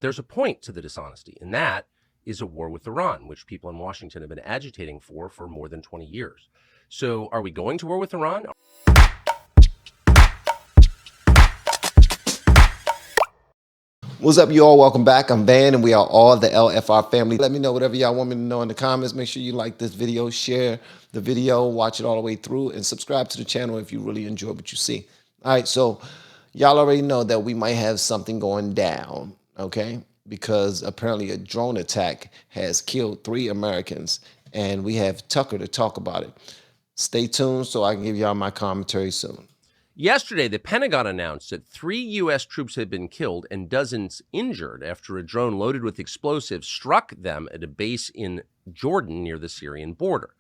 There's a point to the dishonesty, and that is a war with Iran, which people in Washington have been agitating for more than 20 years. So are we going to war with Iran? What's up, you all? Welcome back. I'm Van, and we are all the LFR family. Let me know whatever y'all want me to know in the comments. Make sure you like this video, share the video, watch it all the way through, and subscribe to the channel if you really enjoy what you see. All right, so y'all already know that we might have something going down, okay? Because apparently a drone attack has killed 3 Americans, and we have Tucker to talk about it. Stay tuned so I can give y'all my commentary soon. Yesterday, the Pentagon announced that 3 U.S. troops had been killed and dozens injured after a drone loaded with explosives struck them at a base in Jordan near the Syrian border.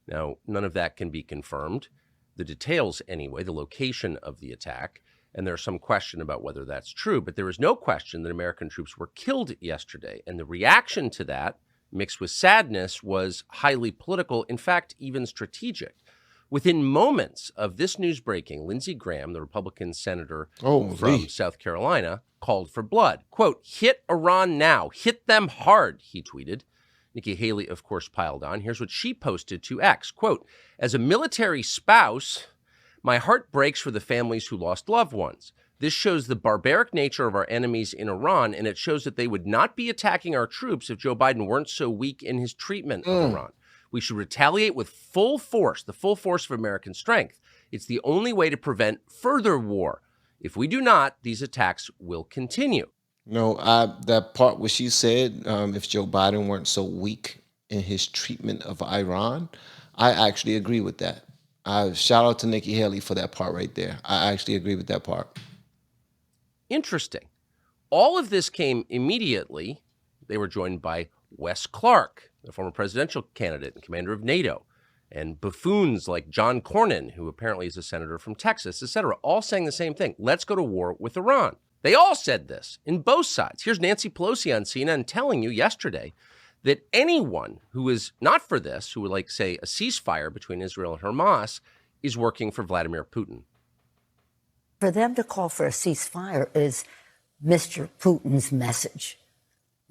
Now, none of that can be confirmed. The details, anyway, the location of the attack, and there's some question about whether that's true, but there is no question that American troops were killed yesterday, and the reaction to that, mixed with sadness, was highly political, in fact, even strategic. Within moments of this news breaking, Lindsey Graham, the Republican senator from South Carolina, called for blood. Quote, "Hit Iran now. Hit them hard," he tweeted. Nikki Haley, of course, piled on. Here's what she posted to X. Quote, "As a military spouse, my heart breaks for the families who lost loved ones. This shows the barbaric nature of our enemies in Iran, and it shows that they would not be attacking our troops if Joe Biden weren't so weak in his treatment of Iran. We should retaliate with full force, the full force of American strength. It's the only way to prevent further war. If we do not, these attacks will continue." No, that part where she said, if Joe Biden weren't so weak in his treatment of Iran, I actually agree with that. Shout out to Nikki Haley for that part right there. I actually agree with that part. Interesting. All of this came immediately. They were joined by Wes Clark, the former presidential candidate and commander of NATO, and buffoons like John Cornyn, who apparently is a senator from Texas, etc., all saying the same thing. Let's go to war with Iran. They all said this in both sides. Here's Nancy Pelosi on CNN telling you yesterday that anyone who is not for this, who would like, say, a ceasefire between Israel and Hamas, is working for Vladimir Putin. For them to call for a ceasefire is Mr. Putin's message.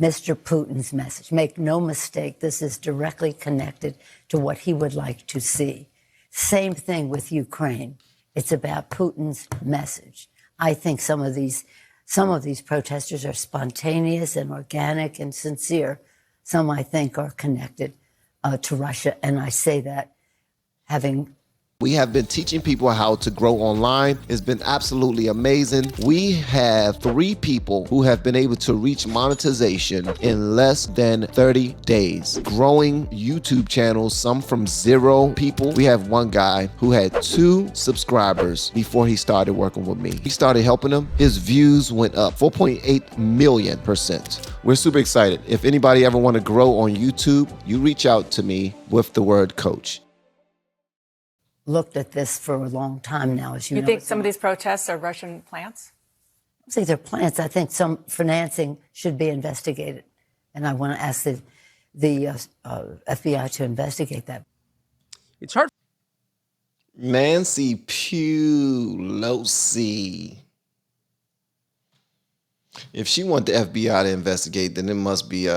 Mr. Putin's message. Make no mistake, this is directly connected to what he would like to see. Same thing with Ukraine. It's about Putin's message. I think some of these protesters are spontaneous and organic and sincere. Some, I think, are connected to Russia. And I say that having... We have been teaching people how to grow online. It's been absolutely amazing. We have 3 people who have been able to reach monetization in less than 30 days. Growing YouTube channels, some from 0 people. We have one guy who had 2 subscribers before he started working with me. He started helping him. His views went up 4.8 million%. We're super excited. If anybody ever want to grow on YouTube, you reach out to me with the word coach. Looked at this for a long time now, as you know. You think some of these protests are Russian plants? I think they're plants. I think some financing should be investigated. And I want to ask the FBI to investigate that. It's hard. Nancy Pelosi. If she want the FBI to investigate, then it must be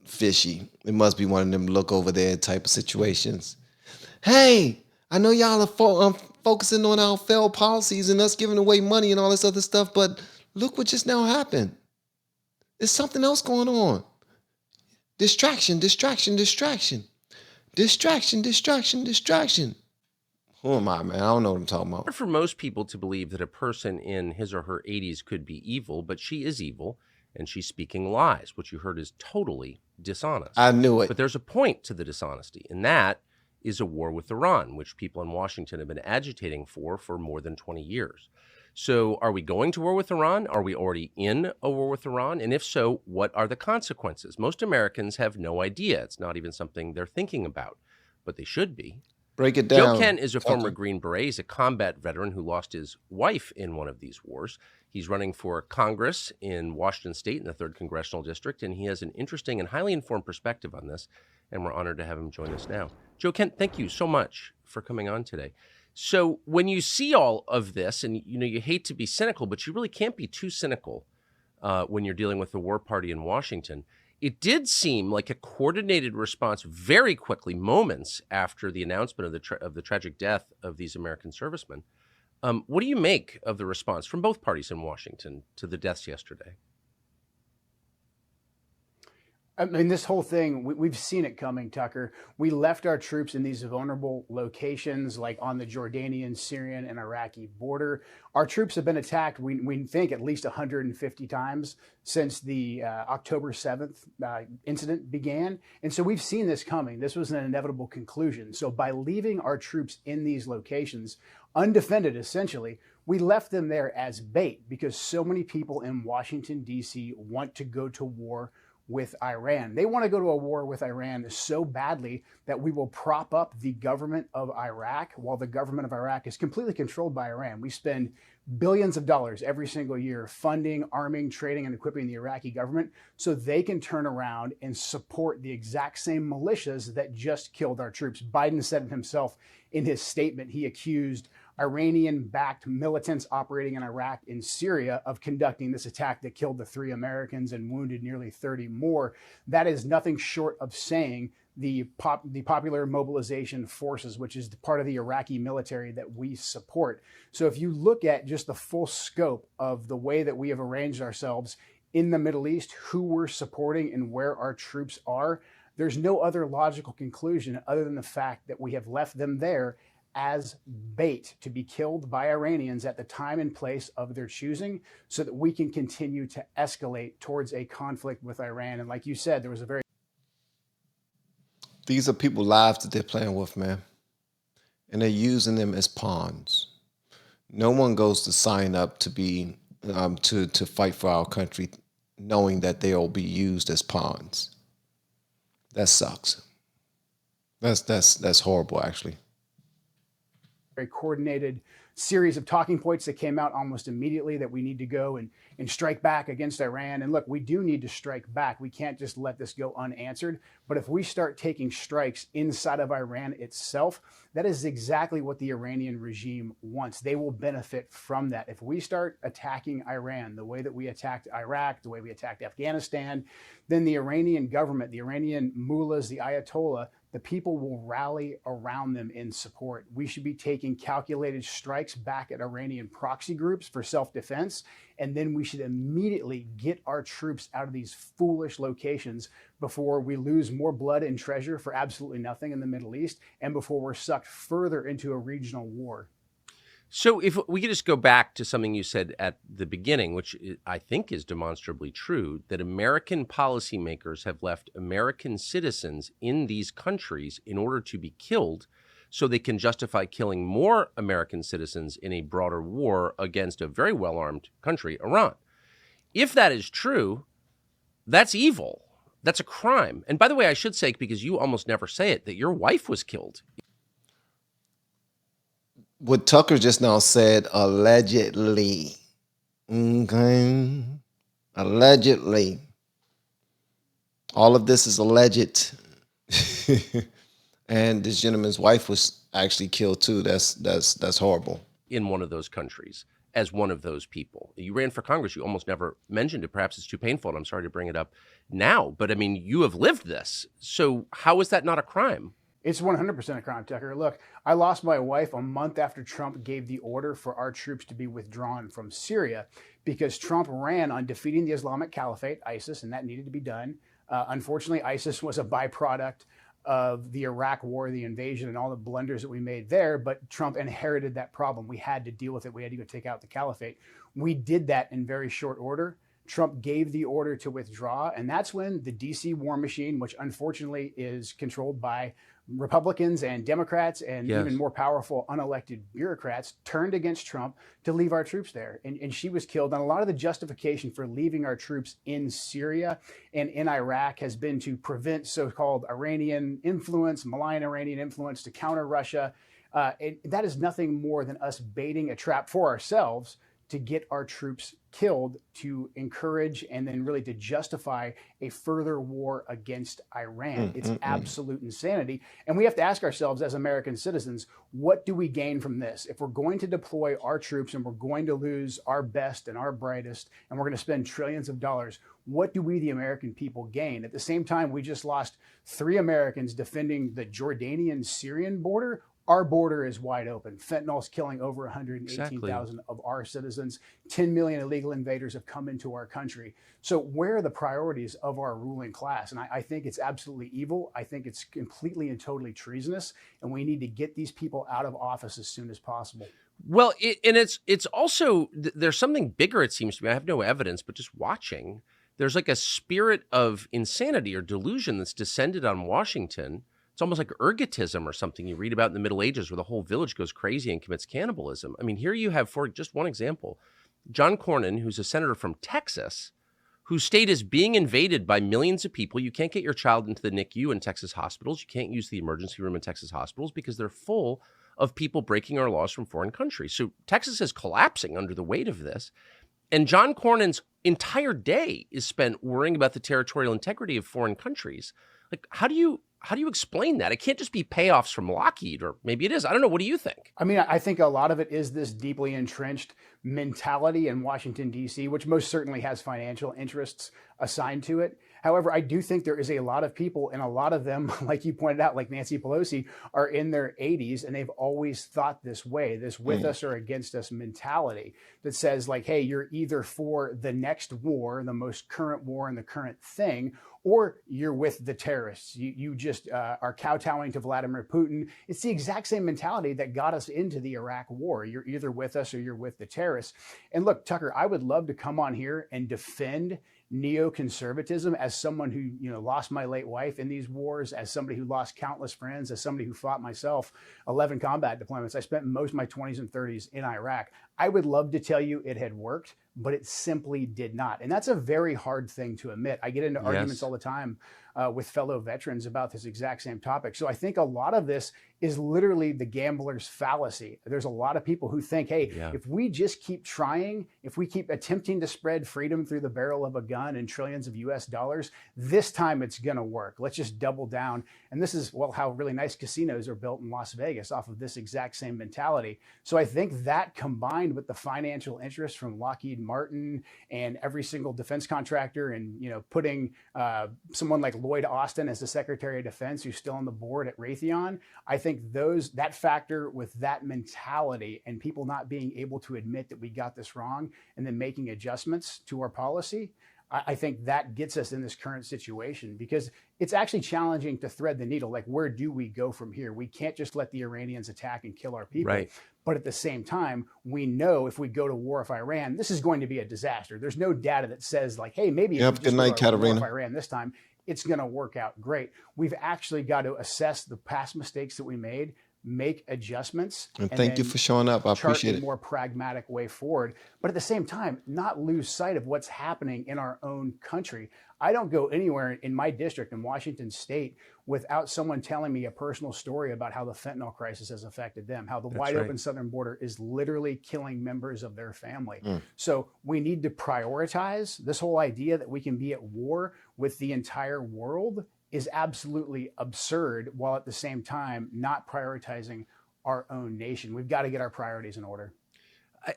fishy. It must be one of them look over there type of situations. Hey, I know y'all are focusing on our failed policies and us giving away money and all this other stuff, but look what just now happened. There's something else going on. Distraction, distraction, distraction. Distraction, distraction, distraction. Who am I, man? I don't know what I'm talking about. Hard for most people to believe that a person in his or her 80s could be evil, but she is evil, and she's speaking lies. What you heard is totally dishonest. I knew it. But there's a point to the dishonesty, and that is a war with Iran, which people in Washington have been agitating for more than 20 years. So are we going to war with Iran? Are we already in a war with Iran? And if so, what are the consequences? Most Americans have no idea. It's not even something they're thinking about, but they should be. Break it down. Joe Kent is a former Green Beret. He's a combat veteran who lost his wife in one of these wars. He's running for Congress in Washington State in the 3rd Congressional District, and he has an interesting and highly informed perspective on this, and we're honored to have him join us now. Joe Kent, thank you so much for coming on today. So when you see all of this, and you hate to be cynical, but you really can't be too cynical when you're dealing with the war party in Washington. It did seem like a coordinated response very quickly, moments after the announcement of the tragic death of these American servicemen. What do you make of the response from both parties in Washington to the deaths yesterday? I mean, this whole thing, we've seen it coming, Tucker. We left our troops in these vulnerable locations, like on the Jordanian, Syrian, and Iraqi border. Our troops have been attacked, we think, at least 150 times since the October 7th incident began. And so we've seen this coming. This was an inevitable conclusion. So by leaving our troops in these locations, undefended essentially, we left them there as bait because so many people in Washington, D.C. want to go to war with Iran. They want to go to a war with Iran so badly that we will prop up the government of Iraq while the government of Iraq is completely controlled by Iran. We spend billions of dollars every single year funding, arming, training, and equipping the Iraqi government so they can turn around and support the exact same militias that just killed our troops. Biden said it himself in his statement. He accused Iranian-backed militants operating in Iraq and Syria of conducting this attack that killed the 3 Americans and wounded nearly 30 more. That is nothing short of saying the Popular Mobilization Forces, which is part of the Iraqi military that we support. So if you look at just the full scope of the way that we have arranged ourselves in the Middle East, who we're supporting and where our troops are, there's no other logical conclusion other than the fact that we have left them there as bait to be killed by Iranians at the time and place of their choosing so that we can continue to escalate towards a conflict with Iran. And like you said, there was a very... These are people lives that they're playing with, man. And they're using them as pawns. No one goes to sign up to be, to fight for our country knowing that they'll be used as pawns. That sucks. That's horrible, actually. Very coordinated series of talking points that came out almost immediately that we need to go and strike back against Iran. And look, we do need to strike back. We can't just let this go unanswered. But if we start taking strikes inside of Iran itself, that is exactly what the Iranian regime wants. They will benefit from that. If we start attacking Iran the way that we attacked Iraq, the way we attacked Afghanistan, then the Iranian government, the Iranian mullahs, the Ayatollah, the people will rally around them in support. We should be taking calculated strikes back at Iranian proxy groups for self-defense, and then we should immediately get our troops out of these foolish locations before we lose more blood and treasure for absolutely nothing in the Middle East, and before we're sucked further into a regional war. So if we could just go back to something you said at the beginning, which I think is demonstrably true, that American policymakers have left American citizens in these countries in order to be killed so they can justify killing more American citizens in a broader war against a very well-armed country, Iran. If that is true, that's evil. That's a crime. And by the way, I should say, because you almost never say it, that your wife was killed. What Tucker just now said, allegedly. Okay. Allegedly. All of this is alleged. And this gentleman's wife was actually killed too. That's horrible. In one of those countries, as one of those people. You ran for Congress. You almost never mentioned it. Perhaps it's too painful, and I'm sorry to bring it up now. But I mean, you have lived this. So how is that not a crime? It's 100% a crime, Tucker. Look, I lost my wife a month after Trump gave the order for our troops to be withdrawn from Syria because Trump ran on defeating the Islamic Caliphate, ISIS, and that needed to be done. Unfortunately, ISIS was a byproduct of the Iraq war, the invasion, and all the blunders that we made there, but Trump inherited that problem. We had to deal with it. We had to go take out the caliphate. We did that in very short order. Trump gave the order to withdraw, and that's when the DC war machine, which unfortunately is controlled by Republicans and Democrats and even more powerful unelected bureaucrats, turned against Trump to leave our troops there. And she was killed. And a lot of the justification for leaving our troops in Syria and in Iraq has been to prevent so-called Iranian influence, malign Iranian influence, to counter Russia. That is nothing more than us baiting a trap for ourselves to get our troops killed to encourage and then really to justify a further war against Iran. It's absolute insanity. And we have to ask ourselves as American citizens, what do we gain from this? If we're going to deploy our troops and we're going to lose our best and our brightest, and we're going to spend trillions of dollars, what do we, the American people, gain? At the same time, we just lost 3 Americans defending the Jordanian-Syrian border. Our border is wide open. Fentanyl is killing over 118,000 of our citizens. 10 million illegal invaders have come into our country. So where are the priorities of our ruling class? And I think it's absolutely evil. I think it's completely and totally treasonous. And we need to get these people out of office as soon as possible. Well, it's also, there's something bigger, it seems to me. I have no evidence, but just watching, there's like a spirit of insanity or delusion that's descended on Washington. It's almost like ergotism or something you read about in the Middle Ages where the whole village goes crazy and commits cannibalism. I mean, here you have, for just one example, John Cornyn, who's a senator from Texas, whose state is being invaded by millions of people. You can't get your child into the NICU in Texas hospitals. You can't use the emergency room in Texas hospitals because they're full of people breaking our laws from foreign countries. So Texas is collapsing under the weight of this. And John Cornyn's entire day is spent worrying about the territorial integrity of foreign countries. Like, how do you explain that? It can't just be payoffs from Lockheed, or maybe it is. I don't know. What do you think? I mean, I think a lot of it is this deeply entrenched mentality in Washington, D.C., which most certainly has financial interests assigned to it. However, I do think there is a lot of people, and a lot of them, like you pointed out, like Nancy Pelosi, are in their 80s, and they've always thought this way, this with us or against us mentality that says, like, hey, you're either for the next war, the most current war and the current thing, or you're with the terrorists. You just are kowtowing to Vladimir Putin. It's the exact same mentality that got us into the Iraq war. You're either with us or you're with the terrorists. And look, Tucker, I would love to come on here and defend neoconservatism as someone who lost my late wife in these wars, as somebody who lost countless friends, as somebody who fought myself 11 combat deployments. I spent most of my 20s and 30s in Iraq. I would love to tell you it had worked, but it simply did not. And that's a very hard thing to admit. I get into arguments all the time with fellow veterans about this exact same topic. So I think a lot of this is literally the gambler's fallacy. There's a lot of people who think, hey, if we just keep trying, if we keep attempting to spread freedom through the barrel of a gun and trillions of US dollars, this time it's going to work. Let's just double down. And this is, well, how really nice casinos are built in Las Vegas off of this exact same mentality. So I think that combined with the financial interest from Lockheed Martin and every single defense contractor, and putting someone like Lloyd Austin as the Secretary of Defense, who's still on the board at Raytheon, I think that factor with that mentality and people not being able to admit that we got this wrong and then making adjustments to our policy, I think that gets us in this current situation, because it's actually challenging to thread the needle. Like, where do we go from here? We can't just let the Iranians attack and kill our people. Right. But at the same time, we know if we go to war with Iran, this is going to be a disaster. There's no data that says, like, hey, maybe if we just go to war with Iran this time, it's going to work out great. We've actually got to assess the past mistakes that we made, make adjustments, and thank you for showing up. I appreciate it. Chart a more pragmatic way forward, but at the same time, not lose sight of what's happening in our own country. I don't go anywhere in my district in Washington State without someone telling me a personal story about how the fentanyl crisis has affected them, how the wide open southern border is literally killing members of their family. So we need to prioritize. This whole idea that we can be at war with the entire world is absolutely absurd, while at the same time not prioritizing our own nation. We've got to get our priorities in order.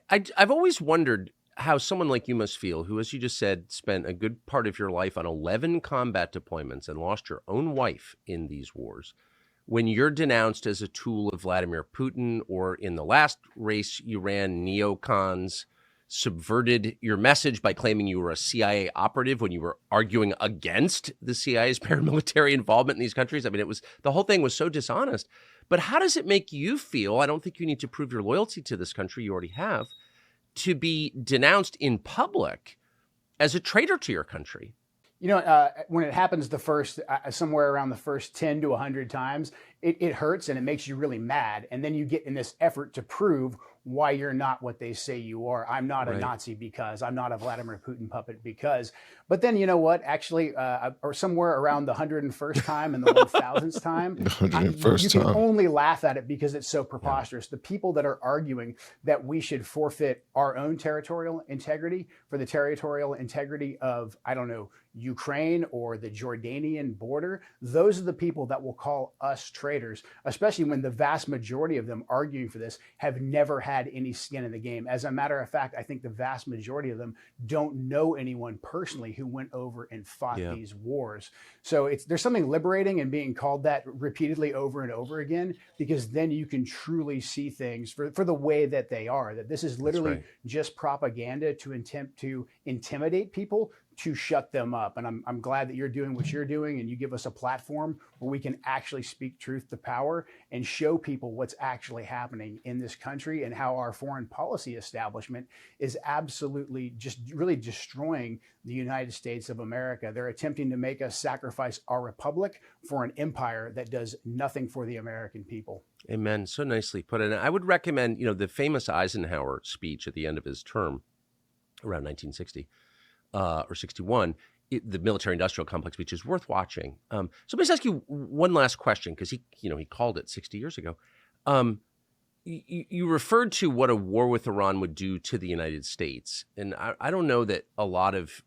I've always wondered how someone like you must feel, who, as you just said, spent a good part of your life on 11 combat deployments and lost your own wife in these wars, when you're denounced as a tool of Vladimir Putin, or in the last race you ran, neocons subverted your message by claiming you were a CIA operative when you were arguing against the CIA's paramilitary involvement in these countries. I mean, the whole thing was so dishonest. But how does it make you feel? I don't think you need to prove your loyalty to this country. You already have. To be denounced in public as a traitor to your country. When it happens the first, somewhere around the first 10 to 100 times, it hurts and it makes you really mad. And then you get in this effort to prove why you're not what they say you are. I'm not a Right. Nazi because, I'm not a Vladimir Putin puppet because. But then, you know what? Actually, or somewhere around the 101st time and the 1000th time, The you 101st can time. only laugh at it because it's so preposterous. The people that are arguing that we should forfeit our own territorial integrity for the territorial integrity of, I don't know, Ukraine or the Jordanian border, those are the people that will call us traitors, especially when the vast majority of them arguing for this have never had any skin in the game. As a matter of fact, I think the vast majority of them don't know anyone personally who went over and fought Yeah. these wars. So there's something liberating in being called that repeatedly over and over again, because then you can truly see things for the way that they are, that this is literally right. just propaganda to attempt to intimidate people, to shut them up. And I'm glad that you're doing what you're doing, and you give us a platform where we can actually speak truth to power and show people what's actually happening in this country and how our foreign policy establishment is absolutely just really destroying the United States of America. They're attempting to make us sacrifice our republic for an empire that does nothing for the American people. Amen. So nicely put. And I would recommend, the famous Eisenhower speech at the end of his term around 1960. Or 61, the military-industrial complex, which is worth watching. So let me just ask you one last question, because he called it 60 years ago. You referred to what a war with Iran would do to the United States, and I don't know that a lot of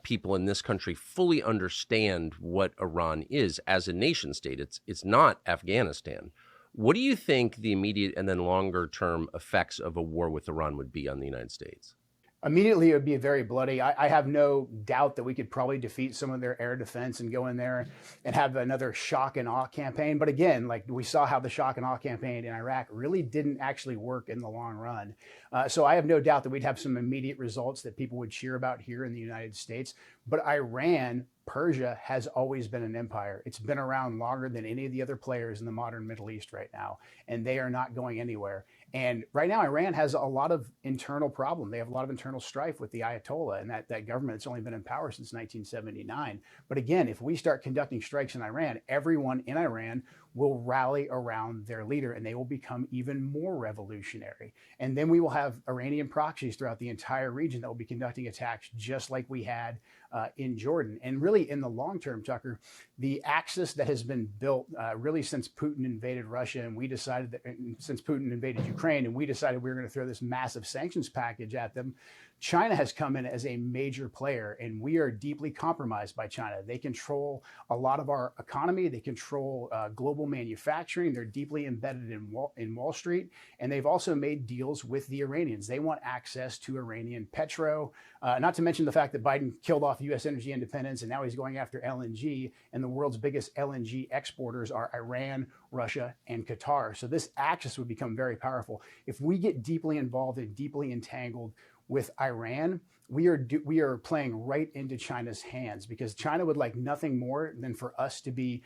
people in this country fully understand what Iran is as a nation state. It's not Afghanistan. What do you think the immediate and then longer-term effects of a war with Iran would be on the United States? Immediately, it would be very bloody. I have no doubt that we could probably defeat some of their air defense and go in there and have another shock and awe campaign. But again, like we saw how the shock and awe campaign in Iraq really didn't actually work in the long run. So I have no doubt that we'd have some immediate results that people would cheer about here in the United States. But Iran, Persia has always been an empire. It's been around longer than any of the other players in the modern Middle East right now, and they are not going anywhere. And right now, Iran has a lot of internal problem. They have a lot of internal strife with the Ayatollah and that government that's only been in power since 1979. But again, if we start conducting strikes in Iran, everyone in Iran will rally around their leader, and they will become even more revolutionary. And then we will have Iranian proxies throughout the entire region that will be conducting attacks just like we had in Jordan. And really, in the long term, Tucker, the axis that has been built really since Putin invaded Russia, and we decided that since Putin invaded Ukraine, and we decided we were going to throw this massive sanctions package at them, China has come in as a major player, and we are deeply compromised by China. They control a lot of our economy. They control global manufacturing. They're deeply embedded in Wall Street, and they've also made deals with the Iranians. They want access to Iranian petro, not to mention the fact that Biden killed off U.S. energy independence, and now he's going after LNG, and the world's biggest LNG exporters are Iran, Russia, and Qatar. So this axis would become very powerful. If we get deeply involved and deeply entangled with Iran, we are playing right into China's hands, because China would like nothing more than for us to be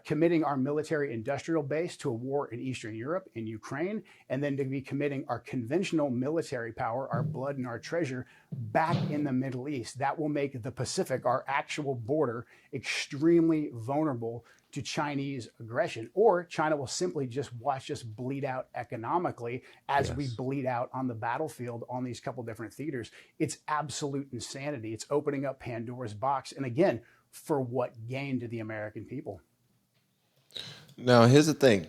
committing our military industrial base to a war in Eastern Europe, in Ukraine, and then to be committing our conventional military power, our blood and our treasure, back in the Middle East. That will make the Pacific, our actual border, extremely vulnerable to Chinese aggression. Or China will simply just watch us bleed out economically as we bleed out on the battlefield on these couple different theaters. It's absolute insanity. It's opening up Pandora's box. And again, for what gain to the American people? Now, here's the thing.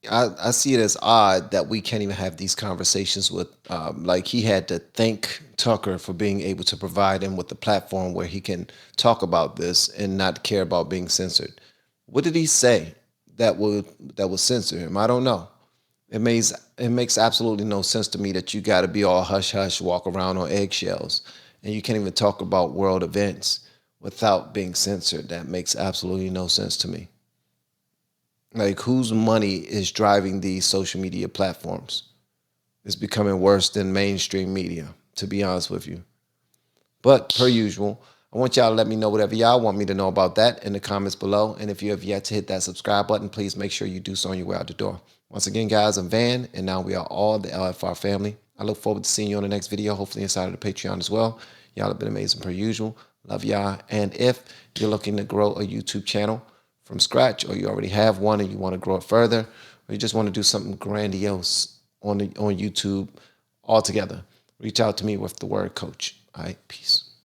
I see it as odd that we can't even have these conversations with, like he had to thank Tucker for being able to provide him with the platform where he can talk about this and not care about being censored. What did he say that would censor him? I don't know. It makes absolutely no sense to me that you got to be all hush hush, walk around on eggshells, and you can't even talk about world events without being censored. That makes absolutely no sense to me. Like, whose money is driving these social media platforms? It's becoming worse than mainstream media, to be honest with you. But per usual, I want y'all to let me know whatever y'all want me to know about that in the comments below. And if you have yet to hit that subscribe button, please make sure you do so on your way out the door. Once again, guys, I'm Van, and now we are all the LFR family. I look forward to seeing you on the next video, hopefully inside of the Patreon as well. Y'all have been amazing per usual. Love y'all. And if you're looking to grow a YouTube channel from scratch, or you already have one and you want to grow it further, or you just want to do something grandiose on YouTube altogether. Reach out to me with the word coach. All right, peace.